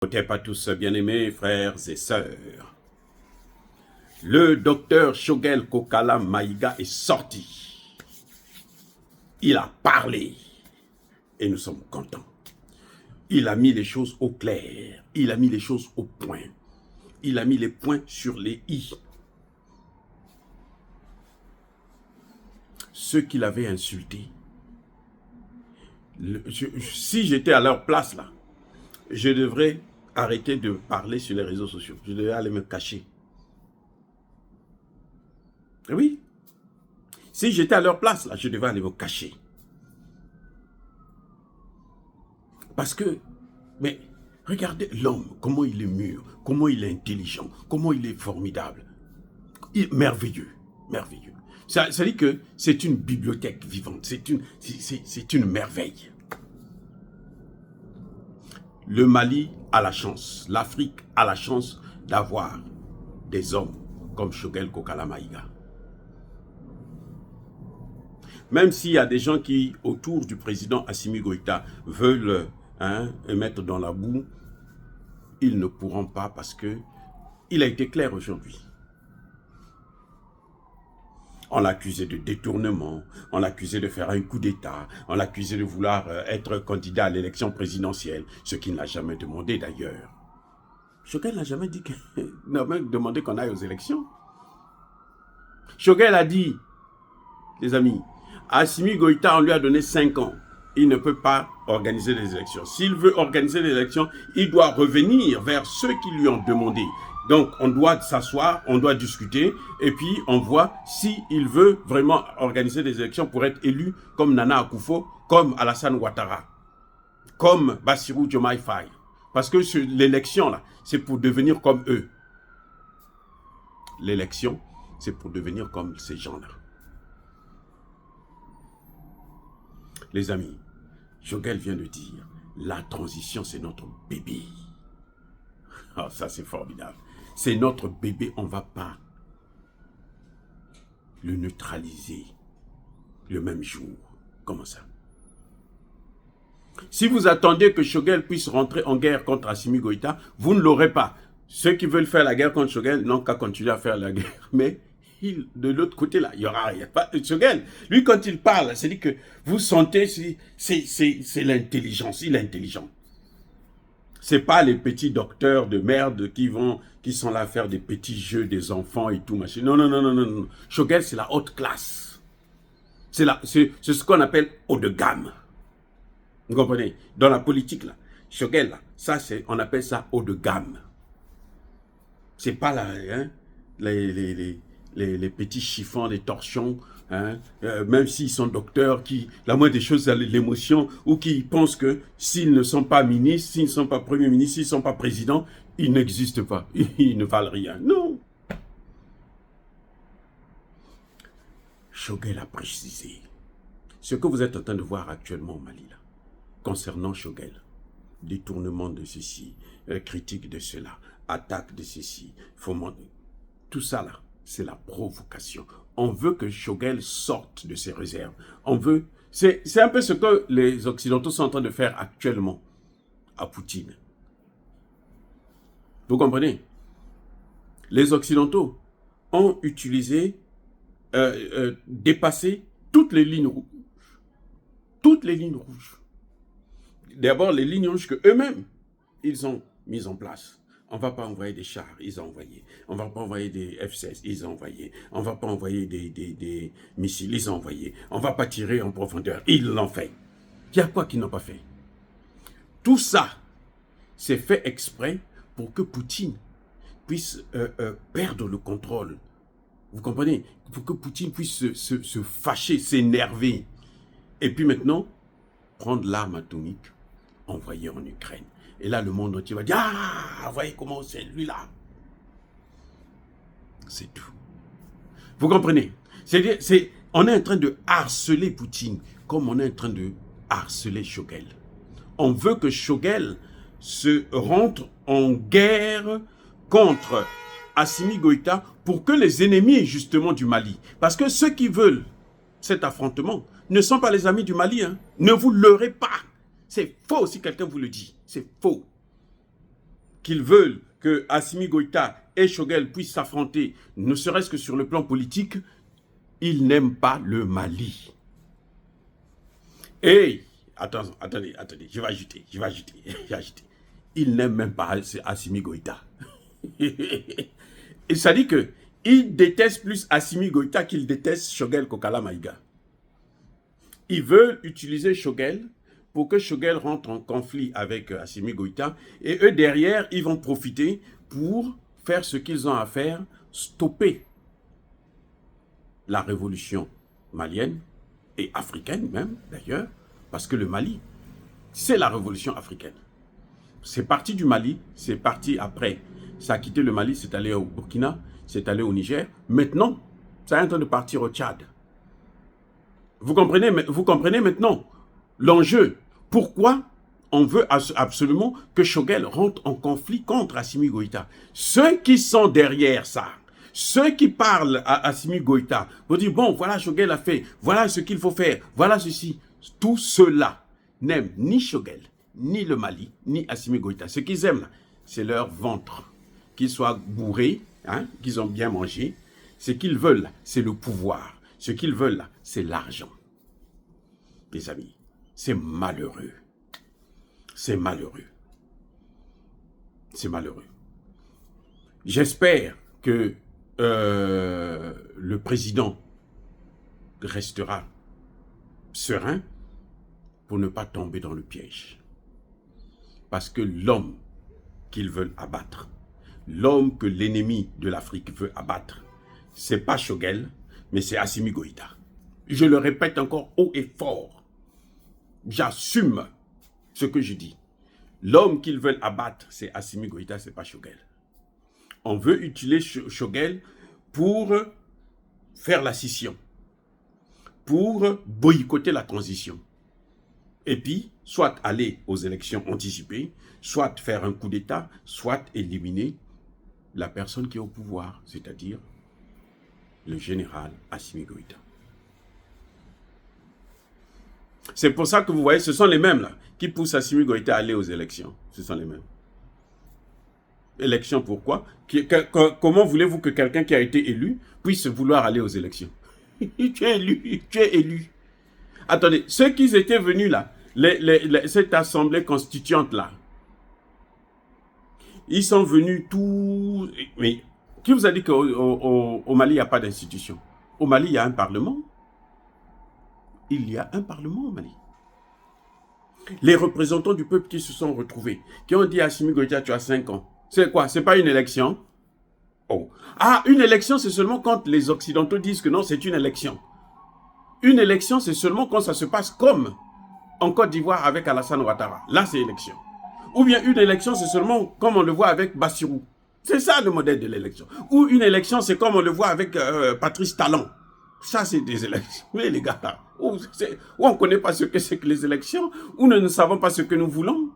Pas tous bien-aimés, frères et sœurs. Le docteur Choguel Kokala Maïga est sorti. Il a parlé. Et nous sommes contents. Il a mis les choses au clair. Il a mis les choses au point. Il a mis les points sur les i. Ceux qui l'avaient insulté, si j'étais à leur place là, je devrais arrêter de parler sur les réseaux sociaux. Je devrais aller me cacher. Oui. Si j'étais à leur place là, je devrais aller me cacher. Parce que, mais regardez l'homme, comment il est mûr, comment il est intelligent, comment il est formidable. Merveilleux, merveilleux. Ça dit que c'est une bibliothèque vivante, c'est une merveille. Le Mali a la chance, l'Afrique a la chance d'avoir des hommes comme Choguel Kokala Maïga. Même s'il y a des gens qui, autour du président Assimi Goïta, veulent mettre dans la boue, ils ne pourront pas parce que il a été clair aujourd'hui. On l'accusait de détournement, on l'accusait de faire un coup d'État, on l'accusait de vouloir être candidat à l'élection présidentielle, ce qu'il n'a jamais demandé d'ailleurs. Choguel n'a jamais dit n'a même demandé qu'on aille aux élections. Choguel a dit, les amis, Assimi Goïta, on lui a donné 5 ans. Il ne peut pas organiser des élections. S'il veut organiser des élections, il doit revenir vers ceux qui lui ont demandé. Donc, on doit s'asseoir, on doit discuter, et puis on voit s'il veut vraiment organiser des élections pour être élu comme Nana Akufo, comme Alassane Ouattara, comme Bassirou Diomaye Faye. Parce que l'élection, là, c'est pour devenir comme eux. L'élection, c'est pour devenir comme ces gens-là. Les amis, Choguel vient de dire, la transition, c'est notre bébé. Oh, ça, c'est formidable. C'est notre bébé, on ne va pas le neutraliser le même jour. Comment ça? Si vous attendez que Choguel puisse rentrer en guerre contre Assimi Goïta, vous ne l'aurez pas. Ceux qui veulent faire la guerre contre Choguel n'ont qu'à continuer à faire la guerre. Mais de l'autre côté, là, il n'y aura pas de Choguel. Lui, quand il parle, c'est dit que vous sentez, c'est l'intelligence. Il est intelligent. Ce n'est pas les petits docteurs de merde qui sont là à faire des petits jeux des enfants et tout, machin. Non, non, non, non, non. Choguel, c'est la haute classe. C'est ce qu'on appelle haut de gamme. Vous comprenez? Dans la politique, là, Choguel, là, on appelle ça haut de gamme. C'est pas là, hein, les petits chiffons, les torsions, hein, même s'ils sont docteurs, la moindre des choses, c'est l'émotion, ou qui pensent que s'ils ne sont pas ministres, s'ils ne sont pas premiers ministres, s'ils ne sont pas présidents, ils n'existent pas, ils ne valent rien. Non. Choguel a précisé ce que vous êtes en train de voir actuellement au Mali, là, concernant Choguel. Détournement de ceci, critique de cela, attaque de ceci, tout ça là, c'est la provocation. On veut que Choguel sorte de ses réserves. On veut, c'est un peu ce que les Occidentaux sont en train de faire actuellement à Poutine. Vous comprenez? Les Occidentaux ont utilisé, dépassé toutes les lignes rouges. Toutes les lignes rouges. D'abord, les lignes rouges qu'eux-mêmes, ils ont mises en place. On ne va pas envoyer des chars, ils ont envoyé. On ne va pas envoyer des F-16, ils ont envoyé. On ne va pas envoyer des missiles, ils ont envoyé. On ne va pas tirer en profondeur, ils l'ont fait. Il y a quoi qu'ils n'ont pas fait? Tout ça, c'est fait exprès pour que Poutine puisse perdre le contrôle. Vous comprenez? Pour que Poutine puisse se fâcher, s'énerver. Et puis maintenant, prendre l'arme atomique, envoyer en Ukraine. Et là, le monde entier va dire, ah, voyez comment c'est lui-là. C'est tout. Vous comprenez? On est en train de harceler Poutine, comme on est en train de harceler Choguel. On veut que Choguel se rentre en guerre contre Assimi Goïta pour que les ennemis, justement, du Mali, parce que ceux qui veulent cet affrontement ne sont pas les amis du Mali. Hein. Ne vous leurrez pas. C'est faux si quelqu'un vous le dit. C'est faux. qu'ils veulent que Assimi Goïta et Choguel puissent s'affronter, ne serait-ce que sur le plan politique, ils n'aiment pas le Mali. Et, attendez, je vais ajouter. Ils n'aiment même pas Assimi Goïta. Et ça dit que ils détestent plus Assimi Goïta qu'ils détestent Choguel Kokala Maïga. Ils veulent utiliser Choguel pour que Choguel rentre en conflit avec Assimi Goïta. Et eux, derrière, ils vont profiter pour faire ce qu'ils ont à faire, stopper la révolution malienne et africaine même, d'ailleurs, parce que le Mali, c'est la révolution africaine. C'est parti du Mali, c'est parti après. Ça a quitté le Mali, c'est allé au Burkina, c'est allé au Niger. Maintenant, ça est en train de partir au Tchad. Vous comprenez maintenant l'enjeu. Pourquoi on veut absolument que Choguel rentre en conflit contre Assimi Goïta? Ceux qui sont derrière ça, ceux qui parlent à Assimi Goïta, vont dire, bon, voilà, Choguel a fait, voilà ce qu'il faut faire, voilà ceci. Tout cela n'aiment ni Choguel, ni le Mali, ni Assimi Goïta. Ce qu'ils aiment, c'est leur ventre. Qu'ils soient bourrés, hein, qu'ils ont bien mangé. Ce qu'ils veulent, c'est le pouvoir. Ce qu'ils veulent, c'est l'argent. Les amis, c'est malheureux. C'est malheureux. C'est malheureux. J'espère que le président restera serein pour ne pas tomber dans le piège. Parce que l'homme qu'ils veulent abattre, l'homme que l'ennemi de l'Afrique veut abattre, c'est pas Choguel, mais c'est Assimi Goïta. Je le répète encore haut et fort. J'assume ce que je dis. L'homme qu'ils veulent abattre, c'est Assimi Goïta, c'est pas Choguel. On veut utiliser Choguel pour faire la scission, pour boycotter la transition. Et puis, soit aller aux élections anticipées, soit faire un coup d'État, soit éliminer la personne qui est au pouvoir, c'est-à-dire le général Assimi Goïta. C'est pour ça que vous voyez, ce sont les mêmes là, qui poussent Assimi Goïta à aller aux élections. Ce sont les mêmes. Élections pourquoi? Comment voulez-vous que quelqu'un qui a été élu puisse vouloir aller aux élections? Tu es élu. Attendez, ceux qui étaient venus là, cette assemblée constituante là, ils sont venus tous... Mais qui vous a dit qu'au Mali, il n'y a pas d'institution? Au Mali, il y a un parlement. Il y a un parlement au Mali. Les représentants du peuple qui se sont retrouvés, qui ont dit à Assimi Goïta, tu as 5 ans. C'est quoi? C'est pas une élection? Oh. Ah, une élection, c'est seulement quand les Occidentaux disent que non, c'est une élection. Une élection, c'est seulement quand ça se passe comme en Côte d'Ivoire avec Alassane Ouattara. Là, c'est élection. Ou bien une élection, c'est seulement comme on le voit avec Bassirou. C'est ça le modèle de l'élection. Ou une élection, c'est comme on le voit avec Patrice Talon. Ça, c'est des élections. Oui, les gars, ou on ne connaît pas ce que c'est que les élections, ou nous ne savons pas ce que nous voulons.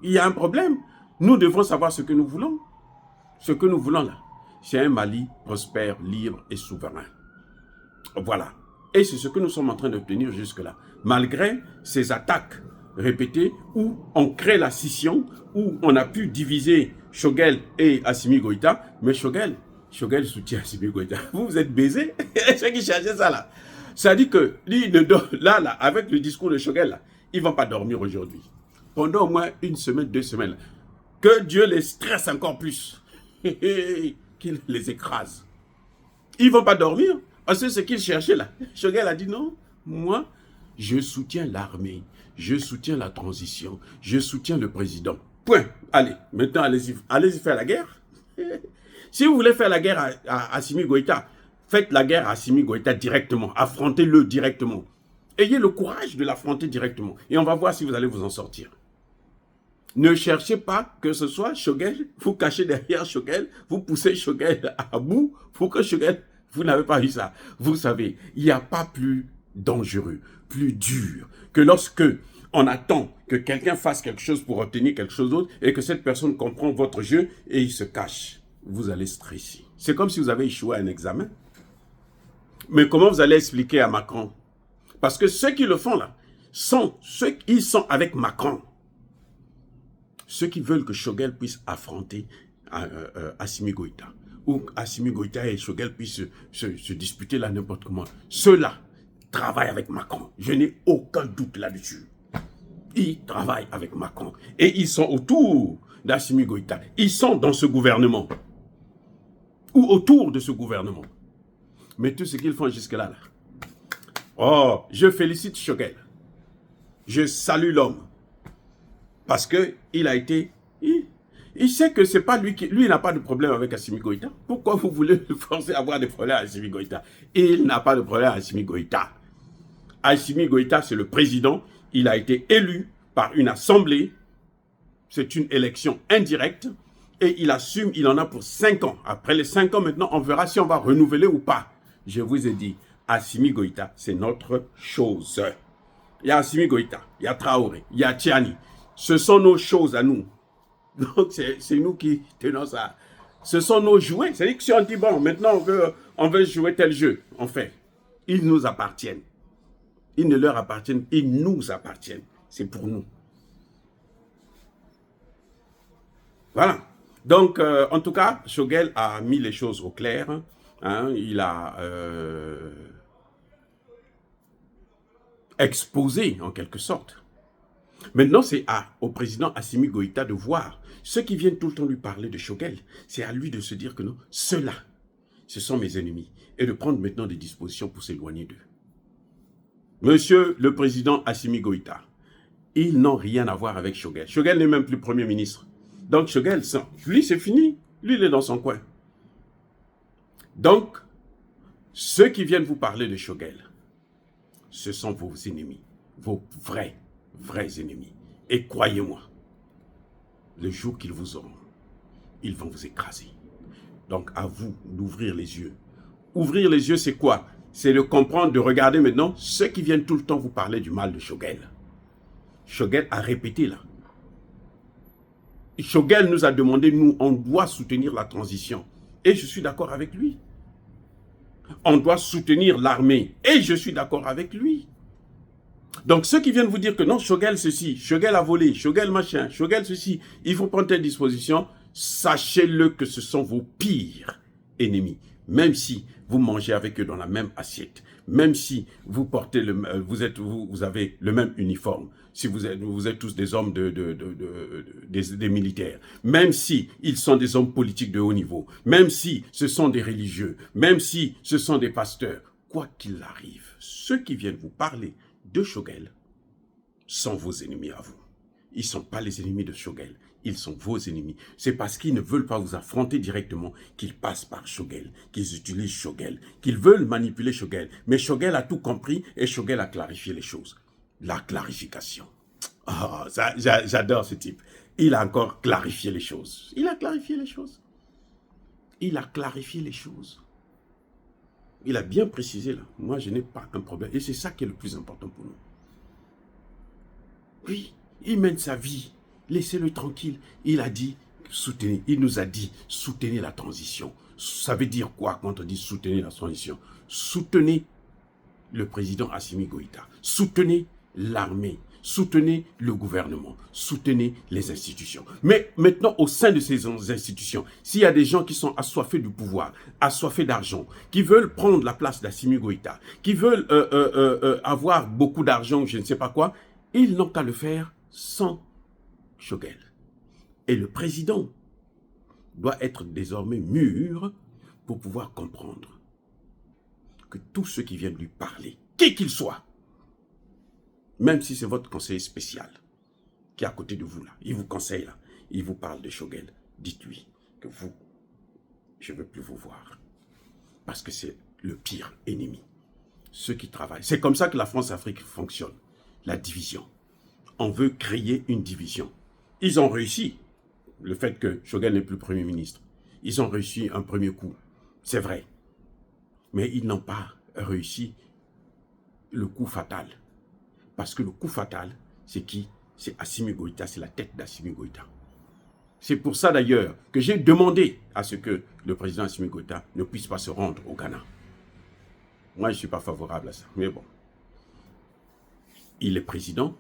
Il y a un problème. Nous devons savoir ce que nous voulons. Ce que nous voulons là, c'est un Mali prospère, libre et souverain. Voilà. Et c'est ce que nous sommes en train d'obtenir jusque-là. Malgré ces attaques répétées où on crée la scission, où on a pu diviser Choguel et Assimi Goïta, mais Choguel soutient Assimi Goïta. Vous êtes baisés? Ceux qui cherchaient ça là. Ça dit que lui, là, avec le discours de Choguel, là, ils ne vont pas dormir aujourd'hui. Pendant au moins 1 semaine, 2 semaines. Là. Que Dieu les stresse encore plus. Qu'il les écrase. Ils ne vont pas dormir. Parce que ce qu'ils cherchaient là. Choguel a dit non, moi, je soutiens l'armée. Je soutiens la transition. Je soutiens le président. Point. Allez, maintenant allez-y faire la guerre. Si vous voulez faire la guerre à Assimi Goïta, faites la guerre à Assimi Goïta directement. Affrontez-le directement. Ayez le courage de l'affronter directement. Et on va voir si vous allez vous en sortir. Ne cherchez pas que ce soit Choguel, vous cachez derrière Choguel, vous poussez Choguel à bout pour que Choguel, vous n'avez pas eu ça. Vous savez, il n'y a pas plus dangereux, plus dur que lorsque on attend que quelqu'un fasse quelque chose pour obtenir quelque chose d'autre et que cette personne comprend votre jeu et il se cache. Vous allez stresser. C'est comme si vous avez échoué à un examen. Mais comment vous allez expliquer à Macron? Parce que ceux qui le font là, ils sont avec Macron. ceux qui veulent que Choguel puisse affronter Assimi Goïta, ou Assimi Goïta et Choguel puissent se disputer là n'importe comment, ceux-là travaillent avec Macron. Je n'ai aucun doute là-dessus. Ils travaillent avec Macron. Et ils sont autour d'Assimi Goïta. Ils sont dans ce gouvernement. Ou autour de ce gouvernement. Mais tout ce qu'ils font jusque-là, oh, je félicite Choguel. Je salue l'homme. Parce qu'il a été... Il sait que c'est pas lui qui... Lui, il n'a pas de problème avec Assimi Goïta. Pourquoi vous voulez le forcer à avoir des problèmes avec Assimi Goïta? Il n'a pas de problème avec Assimi Goïta. Assimi Goïta, c'est le président. Il a été élu par une assemblée. C'est une élection indirecte. Et il assume, il en a pour 5 ans. Après les 5 ans, maintenant, on verra si on va renouveler ou pas. Je vous ai dit, Assimi Goïta, c'est notre chose. Il y a Assimi Goïta, il y a Traoré, il y a Tiani. Ce sont nos choses à nous. Donc, c'est nous qui tenons ça. Ce sont nos jouets. C'est-à-dire que si on dit, bon, maintenant, on veut jouer tel jeu, on fait. Ils nous appartiennent. Ils ne leur appartiennent, ils nous appartiennent. C'est pour nous. Voilà. Donc, en tout cas, Choguel a mis les choses au clair. Hein, il a exposé, en quelque sorte. Maintenant, c'est au président Assimi Goïta de voir. Ceux qui viennent tout le temps lui parler de Choguel, c'est à lui de se dire que non, ceux-là, ce sont mes ennemis. Et de prendre maintenant des dispositions pour s'éloigner d'eux. Monsieur le président Assimi Goïta, ils n'ont rien à voir avec Choguel. Choguel n'est même plus Premier ministre. Donc Choguel, lui, c'est fini. Lui, il est dans son coin. Donc, ceux qui viennent vous parler de Choguel, ce sont vos ennemis. Vos vrais ennemis. Et croyez-moi, le jour qu'ils vous auront, ils vont vous écraser. Donc, à vous d'ouvrir les yeux. Ouvrir les yeux, c'est quoi? C'est de comprendre, de regarder maintenant ceux qui viennent tout le temps vous parler du mal de Choguel. Choguel a répété là. Choguel nous a demandé, nous, on doit soutenir la transition. Et je suis d'accord avec lui. On doit soutenir l'armée. Et je suis d'accord avec lui. Donc ceux qui viennent vous dire que non, Choguel ceci, Choguel a volé, Choguel machin, Choguel ceci, il faut prendre telle disposition, sachez-le que ce sont vos pires ennemis. Même si vous mangez avec eux dans la même assiette, même si vous portez vous avez le même uniforme, si vous êtes tous des hommes des militaires, même si ils sont des hommes politiques de haut niveau, même si ce sont des religieux, même si ce sont des pasteurs, quoi qu'il arrive, ceux qui viennent vous parler de Choguel sont vos ennemis à vous. Ils ne sont pas les ennemis de Choguel, ils sont vos ennemis. C'est parce qu'ils ne veulent pas vous affronter directement qu'ils passent par Choguel, qu'ils utilisent Choguel, qu'ils veulent manipuler Choguel. Mais Choguel a tout compris et Choguel a clarifié les choses. La clarification. Oh, j'adore ce type. Il a encore clarifié les choses. Il a clarifié les choses. Il a clarifié les choses. Il a bien précisé là. Moi, je n'ai pas un problème. Et c'est ça qui est le plus important pour nous. Oui, il mène sa vie. Laissez-le tranquille. Il a dit, soutenez. Il nous a dit, soutenez la transition. Ça veut dire quoi quand on dit soutenez la transition? Soutenez le président Assimi Goïta. Soutenez l'armée. Soutenez le gouvernement, soutenez les institutions. Mais maintenant, au sein de ces institutions, s'il y a des gens qui sont assoiffés du pouvoir, assoiffés d'argent, qui veulent prendre la place d'Assimi Goïta, qui veulent avoir beaucoup d'argent, je ne sais pas quoi, ils n'ont qu'à le faire sans Choguel. Et le président doit être désormais mûr pour pouvoir comprendre que tous ceux qui viennent lui parler, qui qu'il soit, même si c'est votre conseiller spécial qui est à côté de vous là, il vous conseille là, il vous parle de Choguel, dites-lui que vous, je ne veux plus vous voir. Parce que c'est le pire ennemi. Ceux qui travaillent. C'est comme ça que la France-Afrique fonctionne. La division. On veut créer une division. Ils ont réussi. Le fait que Choguel n'est plus Premier ministre. Ils ont réussi un premier coup. C'est vrai. Mais ils n'ont pas réussi le coup fatal. Parce que le coup fatal, c'est qui? C'est Assimi Goïta, c'est la tête d'Assimi Goïta. C'est pour ça d'ailleurs que j'ai demandé à ce que le président Assimi Goïta ne puisse pas se rendre au Ghana. Moi, je ne suis pas favorable à ça, mais bon. Il est président,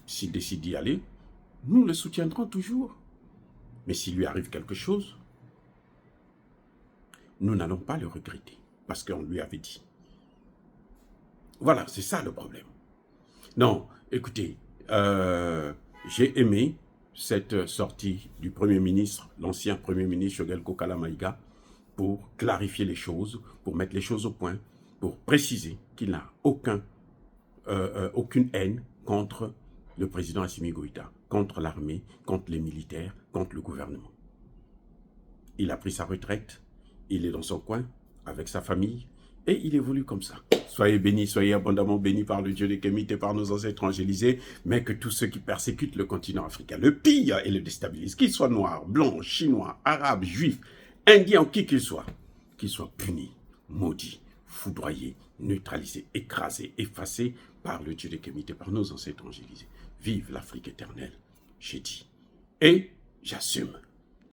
s'il décide d'y aller, nous le soutiendrons toujours. Mais s'il lui arrive quelque chose, nous n'allons pas le regretter, parce qu'on lui avait dit. Voilà, c'est ça le problème. Non, écoutez, j'ai aimé cette sortie du Premier ministre, l'ancien Premier ministre Choguel Kokala Maïga, pour clarifier les choses, pour mettre les choses au point, pour préciser qu'il n'a aucune haine contre le président Assimi Goïta, contre l'armée, contre les militaires, contre le gouvernement. Il a pris sa retraite, il est dans son coin, avec sa famille, et il évolue comme ça. Soyez bénis, soyez abondamment bénis par le Dieu des Kémites et par nos ancêtres angélisés, mais que tous ceux qui persécutent le continent africain, le pillent et le déstabilisent, qu'ils soient noirs, blancs, chinois, arabes, juifs, indiens, qui qu'ils soient punis, maudits, foudroyés, neutralisés, écrasés, effacés par le Dieu des Kémites et par nos ancêtres angélisés. Vive l'Afrique éternelle, j'ai dit. Et j'assume.